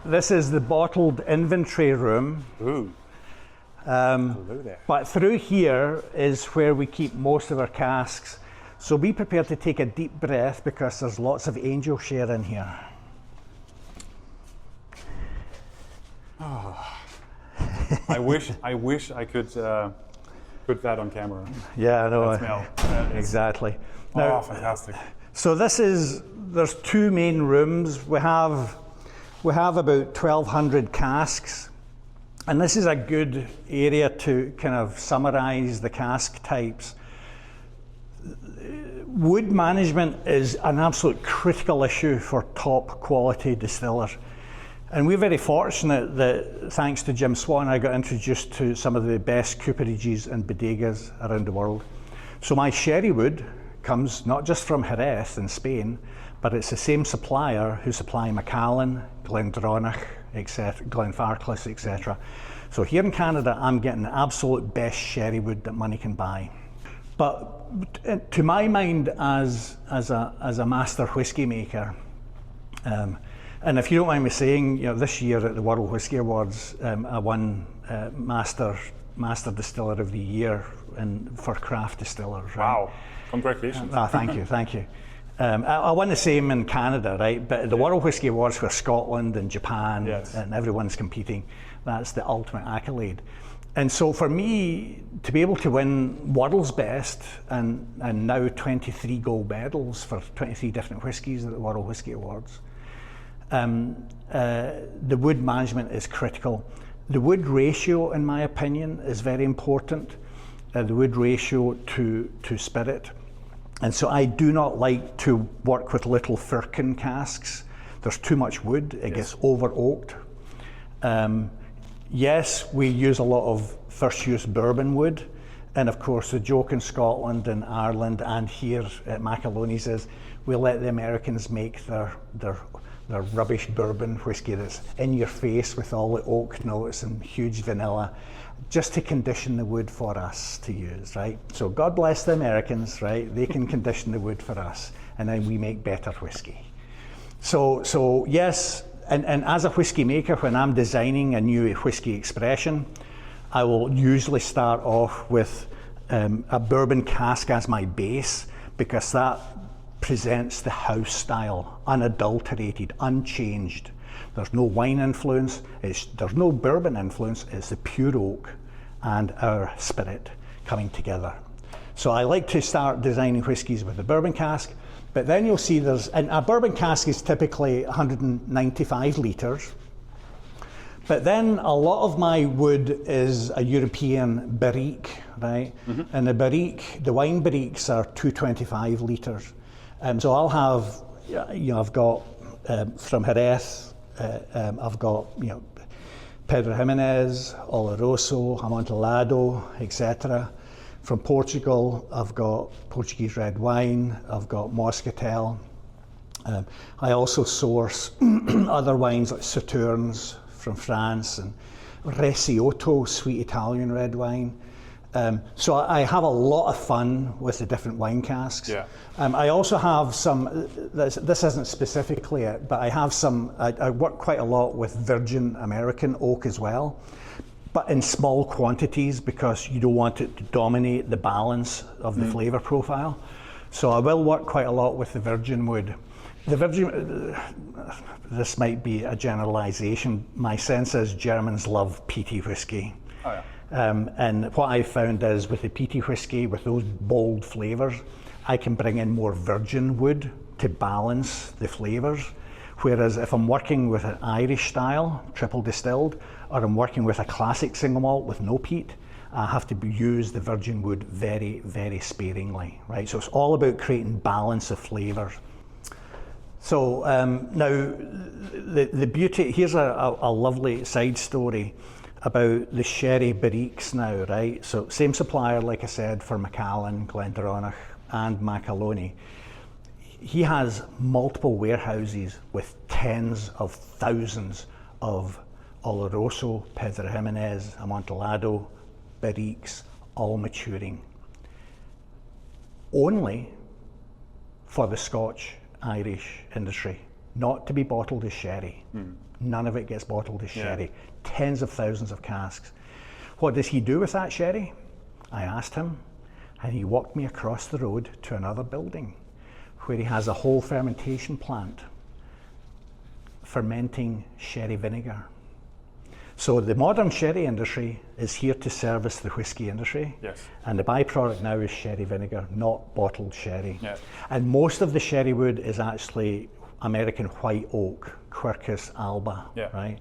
This is the bottled inventory room. Ooh. Hello there. But through here is where we keep most of our casks. So be prepared to take a deep breath because there's lots of angel share in here. Oh. I wish I could put that on camera. Yeah, I know. That smell. Exactly. Now, oh, fantastic. So there's two main rooms. We have about 1,200 casks. And this is a good area to kind of summarize the cask types. Wood management is an absolute critical issue for top quality distillers. And we're very fortunate that thanks to Jim Swan, I got introduced to some of the best cooperages and bodegas around the world. So my sherry wood comes not just from Jerez in Spain, but it's the same supplier who supply Macallan, Glendronach, etc., Glenfarclas, etc. So here in Canada, I'm getting the absolute best sherry wood that money can buy. But to my mind, as a master whiskey maker, and if you don't mind me saying, this year at the World Whisky Awards, I won Master Distiller of the Year for craft distillers. Right? Wow! Congratulations. Thank you, thank you. I won the same in Canada, right? But the World Whisky Awards for Scotland and Japan, yes, and everyone's competing. That's the ultimate accolade. And so for me, to be able to win World's Best and now 23 gold medals for 23 different whiskies at the World Whisky Awards, the wood management is critical. The wood ratio, in my opinion, is very important. The wood ratio to spirit. And so I do not like to work with little firkin casks. There's too much wood, it gets over oaked. Yes, we use a lot of first use bourbon wood. And of course, the joke in Scotland and Ireland and here at Macaloneys is we let the Americans make their rubbish bourbon whiskey that's in your face with all the oak notes and huge vanilla, just to condition the wood for us to use, right? So God bless the Americans, right? They can condition the wood for us, and then we make better whiskey. So yes, and as a whiskey maker, when I'm designing a new whiskey expression, I will usually start off with a bourbon cask as my base, because that presents the house style, unadulterated, unchanged. There's no wine influence, there's no bourbon influence, it's the pure oak and our spirit coming together. So I like to start designing whiskies with the bourbon cask, but then you'll see and a bourbon cask is typically 195 litres, but then a lot of my wood is a European barrique, right? Mm-hmm. And the wine barriques are 225 litres. So I'll have, I've got from Jerez, I've got, Pedro Jimenez, Oloroso, Amontillado, etc. From Portugal, I've got Portuguese red wine, I've got Moscatel. I also source other wines like Sauternes from France and Recioto, sweet Italian red wine. So I have a lot of fun with the different wine casks. Yeah. I also have some, this isn't specifically it, but I have some, I work quite a lot with virgin American oak as well, but in small quantities because you don't want it to dominate the balance of the flavour profile. So I will work quite a lot with the virgin wood. The virgin, this might be a generalisation, my sense is Germans love peaty whiskey. Oh, yeah. And what I've found is with the peaty whiskey, with those bold flavours, I can bring in more virgin wood to balance the flavours. Whereas if I'm working with an Irish style, triple distilled, or I'm working with a classic single malt with no peat, I have to use the virgin wood very, very sparingly, right? So it's all about creating balance of flavours. So now the beauty, here's a lovely side story about the sherry barriques now, right? So same supplier, like I said, for Macallan, Glendronach and Macaloney. He has multiple warehouses with tens of thousands of Oloroso, Pedro Jimenez, Amontillado, barriques, all maturing. Only for the Scotch-Irish industry. not to be bottled as sherry. None of it gets bottled as sherry. Tens of thousands of casks. What does he do with that sherry? I asked him, and he walked me across the road to another building where he has a whole fermentation plant fermenting sherry vinegar. So the modern sherry industry is here to service the whiskey industry. Yes. And the byproduct now is sherry vinegar, not bottled sherry. Yeah. And most of the sherry wood is actually American white oak, Quercus alba, right?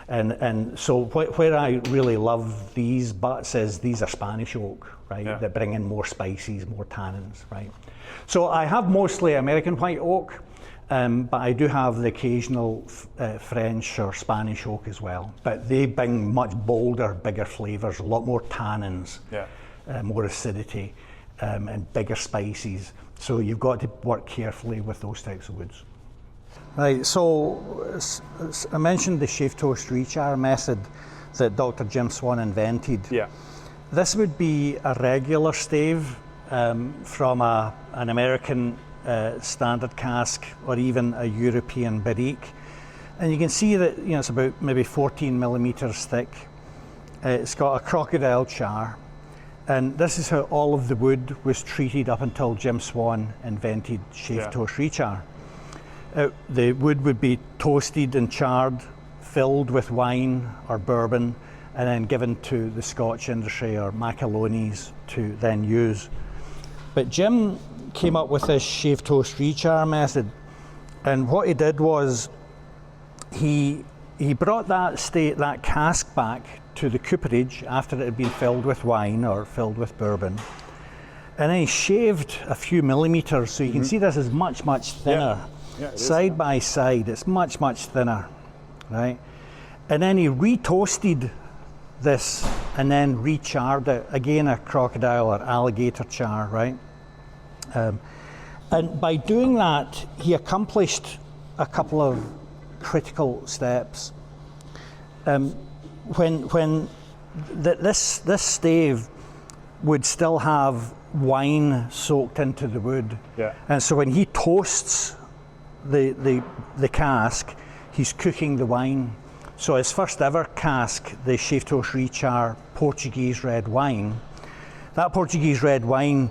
And so where I really love these butts is these are Spanish oak, right? That bring in more spices, more tannins, right? So I have mostly American white oak, but I do have the occasional French or Spanish oak as well. But they bring much bolder, bigger flavours, a lot more tannins, more acidity, and bigger spices. So you've got to work carefully with those types of woods. Right, so I mentioned the shave toast re-char method that Dr. Jim Swan invented. Yeah. This would be a regular stave from an American standard cask or even a European barrique. And you can see that it's about maybe 14 millimeters thick. It's got a crocodile char. And this is how all of the wood was treated up until Jim Swan invented shave toast re-char. The wood would be toasted and charred, filled with wine or bourbon, and then given to the Scotch industry or Macaloneys to then use. But Jim came up with this shave toast re-char method, and what he did was he brought that cask back to the cooperage after it had been filled with wine or filled with bourbon, and then he shaved a few millimeters, so you can see this is much thinner. Side by side, it's much thinner, right? And then he re-toasted this and then re-charred it, again a crocodile or alligator char, right? And by doing that, he accomplished a couple of critical steps. When this stave would still have wine soaked into the wood, and so when he toasts the cask, he's cooking the wine. So his first ever cask, the shave toast re-char Portuguese red wine, that Portuguese red wine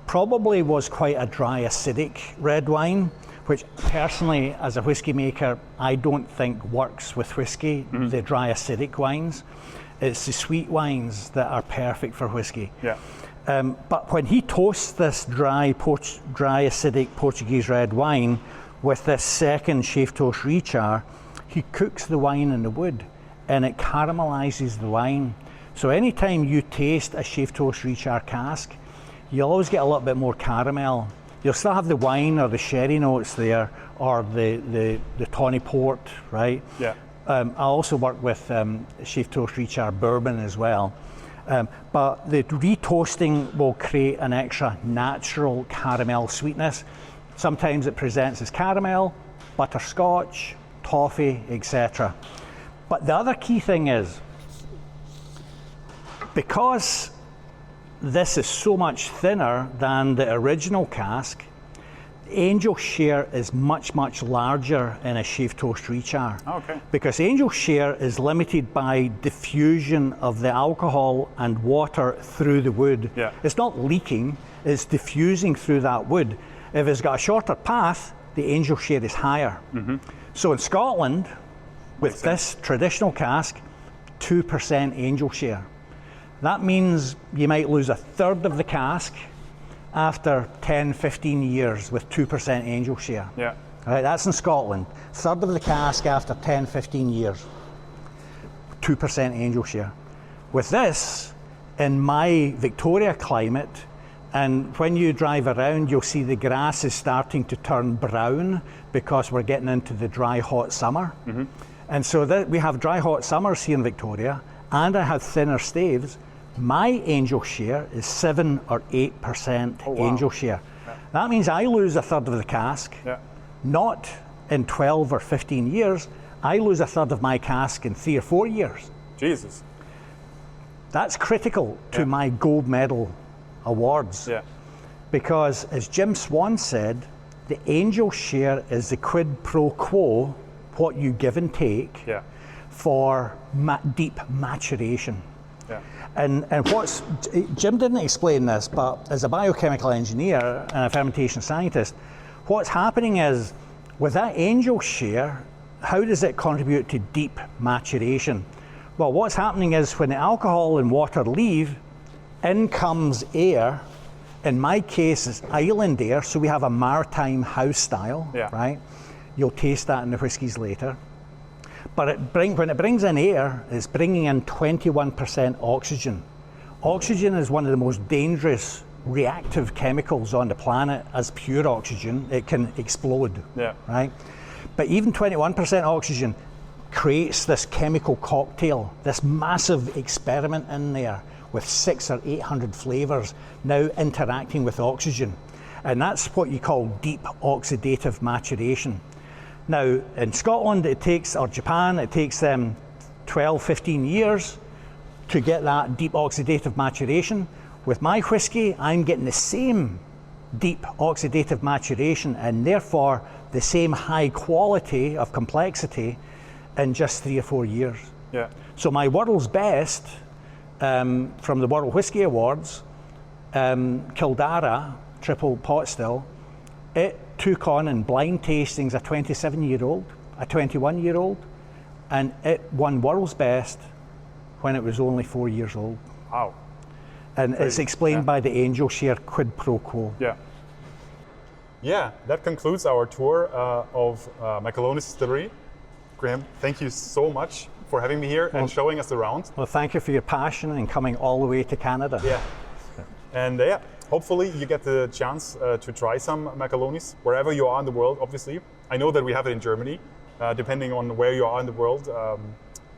probably was quite a dry, acidic red wine, which personally, as a whiskey maker, I don't think works with whiskey, the dry, acidic wines. It's the sweet wines that are perfect for whiskey. But when he toasts this dry, acidic Portuguese red wine with this second shave toast re-char, he cooks the wine in the wood and it caramelizes the wine. So anytime you taste a shave toast re-char cask, you'll always get a little bit more caramel. You'll still have the wine or the sherry notes there, or the tawny port, right? I also work with shave toast re-char bourbon as well. But the re-toasting will create an extra natural caramel sweetness. Sometimes it presents as caramel, butterscotch, toffee, etc. But the other key thing is, because this is so much thinner than the original cask, angel share is much larger in a shave toast re-char. Because angel share is limited by diffusion of the alcohol and water through the wood. It's not leaking, it's diffusing through that wood. If it's got a shorter path, the angel share is higher. So in Scotland, with this traditional cask, 2% angel share. That means you might lose a third of the cask after 10, 15 years with 2% angel share. Right, that's in Scotland. Third of the cask after 10, 15 years, 2% angel share. With this, in my Victoria climate, and when you drive around, you'll see the grass is starting to turn brown because we're getting into the dry, hot summer. And so we have dry, hot summers here in Victoria, and I have thinner staves. My angel share is 7 or 8% angel share. That means I lose a third of the cask, not in 12 or 15 years. I lose a third of my cask in 3 or 4 years. Jesus. That's critical to my gold medal awards. Because as Jim Swan said, The angel share is the quid pro quo, what you give and take for deep maturation. Yeah. And what's, Jim didn't explain this, but as a biochemical engineer and a fermentation scientist, what's happening is with that angel share, how does it contribute to deep maturation? Well, what's happening is when the alcohol and water leave, in comes air. In my case, it's island air, so we have a maritime house style, right? You'll taste that in the whiskies later. But when it brings in air, it's bringing in 21% oxygen. Oxygen is one of the most dangerous reactive chemicals on the planet. As pure oxygen, it can explode, right? But even 21% oxygen creates this chemical cocktail, this massive experiment in there with 600 or 800 flavors now interacting with oxygen. And that's what you call deep oxidative maturation. Now, in Scotland, or Japan, it takes them 12, 15 years to get that deep oxidative maturation. With my whiskey, I'm getting the same deep oxidative maturation and therefore the same high quality of complexity in just 3 or 4 years. Yeah. So my world's best from the World Whisky Awards, Kildara, triple pot still, it took on in blind tastings a 27-year-old, a 21-year-old, and it won world's best when it was only 4 years old. Wow. And it's explained by the angel share quid pro quo. Yeah. Yeah, that concludes our tour of Macaloneys Distillery. Graeme, thank you so much for having me here and showing us around. Well, thank you for your passion and coming all the way to Canada. Yeah. And hopefully you get the chance to try some Macaloneys wherever you are in the world, obviously. I know that we have it in Germany. Depending on where you are in the world,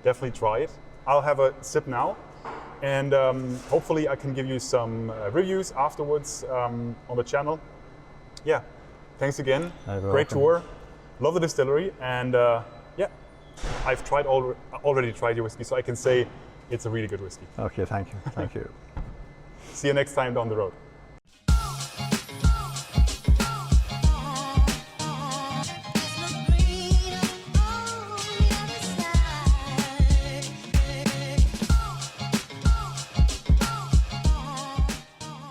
definitely try it. I'll have a sip now. And hopefully I can give you some reviews afterwards on the channel. Yeah, thanks again. Great tour. Love the distillery. And I've already tried your whiskey, so I can say it's a really good whiskey. Okay, thank you. Thank you. See you next time down the road.